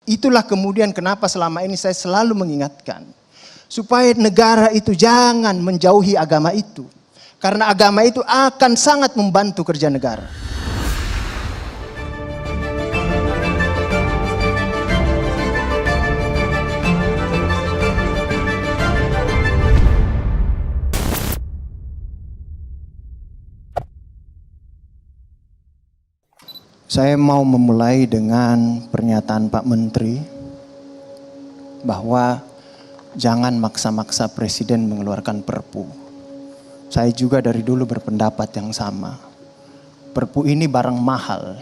Itulah kemudian kenapa selama ini saya selalu mengingatkan supaya negara itu jangan menjauhi agama itu. Karena agama itu akan sangat membantu kerja negara. Saya mau memulai dengan pernyataan Pak Menteri bahwa jangan maksa-maksa Presiden mengeluarkan Perpu. Saya juga dari dulu berpendapat yang sama. Perpu ini barang mahal.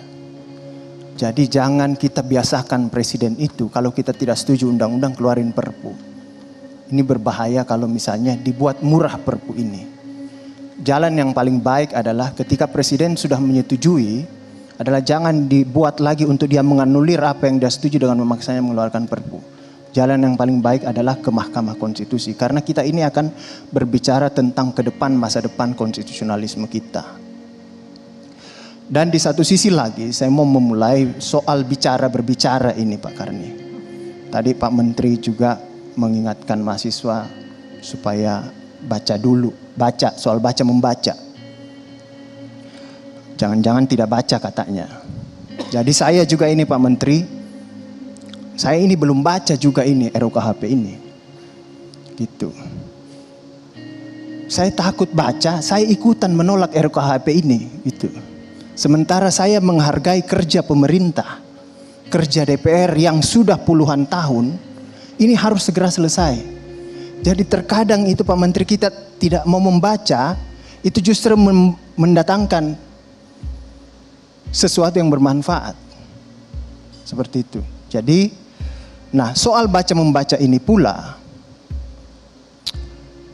Jadi jangan kita biasakan Presiden itu kalau kita tidak setuju undang-undang keluarin Perpu. Ini berbahaya kalau misalnya dibuat murah Perpu ini. Jalan yang paling baik adalah ketika Presiden sudah menyetujui adalah jangan dibuat lagi untuk dia menganulir apa yang dia setuju dengan memaksanya mengeluarkan Perpu. Jalan yang paling baik adalah ke Mahkamah Konstitusi. Karena kita ini akan berbicara tentang ke depan masa depan konstitusionalisme kita. Dan di satu sisi lagi saya mau memulai soal berbicara ini Pak Karni. Tadi Pak Menteri juga mengingatkan mahasiswa supaya baca dulu. Soal baca membaca. Jangan-jangan tidak baca katanya. Jadi saya juga ini Pak Menteri, saya ini belum baca juga ini RUKHP ini. Gitu. Saya takut baca, saya ikutan menolak RUKHP ini. Gitu. Sementara saya menghargai kerja pemerintah, kerja DPR yang sudah puluhan tahun, ini harus segera selesai. Jadi terkadang itu Pak Menteri kita tidak mau membaca, itu justru mendatangkan sesuatu yang bermanfaat. Seperti itu. Jadi, soal baca membaca ini pula,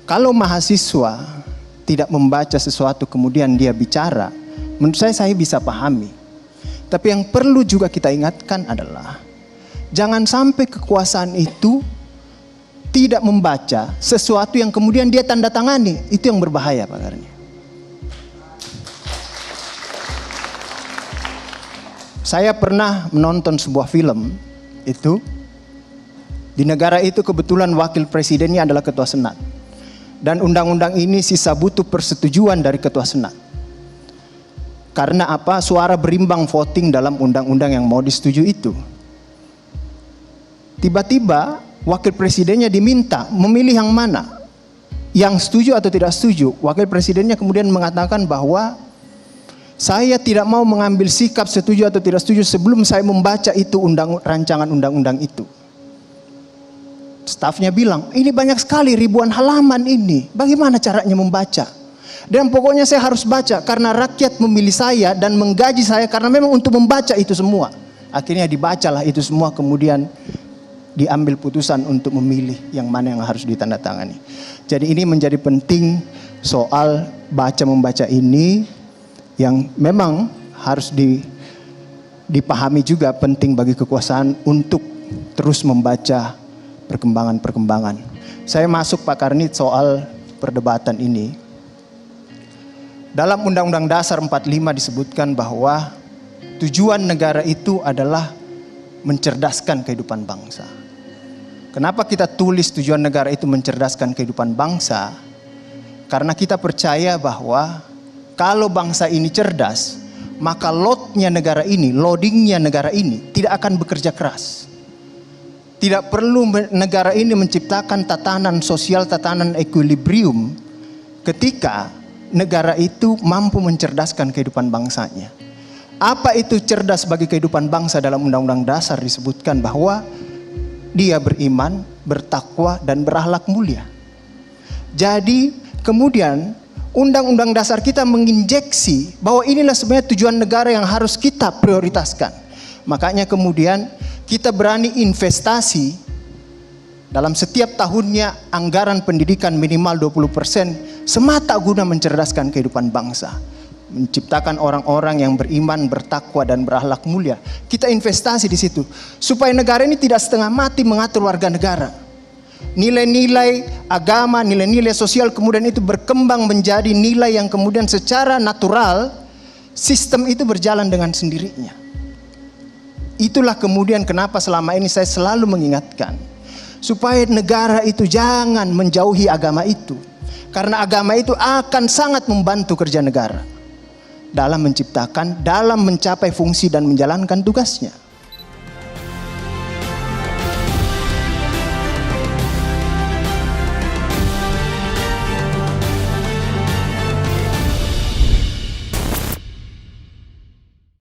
kalau mahasiswa tidak membaca sesuatu kemudian dia bicara, menurut saya bisa pahami. Tapi yang perlu juga kita ingatkan adalah, jangan sampai kekuasaan itu tidak membaca sesuatu yang kemudian dia tanda tangani. Itu yang berbahaya Pak Karni. Saya pernah menonton sebuah film itu. Di negara itu kebetulan wakil presidennya adalah ketua senat. Dan undang-undang ini sisa butuh persetujuan dari ketua senat. Karena apa? Suara berimbang voting dalam undang-undang yang mau disetujui itu. Tiba-tiba wakil presidennya diminta memilih yang mana. Yang setuju atau tidak setuju. Wakil presidennya kemudian mengatakan bahwa saya tidak mau mengambil sikap setuju atau tidak setuju sebelum saya membaca itu rancangan undang-undang itu. Stafnya bilang, ini banyak sekali ribuan halaman ini. Bagaimana caranya membaca? Dan pokoknya saya harus baca karena rakyat memilih saya dan menggaji saya karena memang untuk membaca itu semua. Akhirnya dibacalah itu semua kemudian diambil putusan untuk memilih yang mana yang harus ditandatangani. Jadi ini menjadi penting soal baca membaca ini. Yang memang harus dipahami juga penting bagi kekuasaan untuk terus membaca perkembangan-perkembangan. Saya masuk Pak Karni soal perdebatan ini. Dalam Undang-Undang Dasar 45 disebutkan bahwa tujuan negara itu adalah mencerdaskan kehidupan bangsa. Kenapa kita tulis tujuan negara itu mencerdaskan kehidupan bangsa? Karena kita percaya bahwa kalau bangsa ini cerdas, maka loadingnya negara ini tidak akan bekerja keras. Tidak perlu negara ini menciptakan tatanan sosial, tatanan equilibrium ketika negara itu mampu mencerdaskan kehidupan bangsanya. Apa itu cerdas bagi kehidupan bangsa? Dalam Undang-Undang Dasar disebutkan bahwa dia beriman, bertakwa, dan berakhlak mulia. Jadi kemudian Undang-Undang Dasar kita menginjeksi bahwa inilah sebenarnya tujuan negara yang harus kita prioritaskan. Makanya kemudian kita berani investasi dalam setiap tahunnya anggaran pendidikan minimal 20% semata guna mencerdaskan kehidupan bangsa. Menciptakan orang-orang yang beriman, bertakwa, dan berakhlak mulia. Kita investasi di situ supaya negara ini tidak setengah mati mengatur warga negara. Nilai-nilai agama, nilai-nilai sosial kemudian itu berkembang menjadi nilai yang kemudian secara natural sistem itu berjalan dengan sendirinya. Itulah kemudian kenapa selama ini saya selalu mengingatkan, supaya negara itu jangan menjauhi agama itu. Karena agama itu akan sangat membantu kerja negara dalam menciptakan, dalam mencapai fungsi dan menjalankan tugasnya.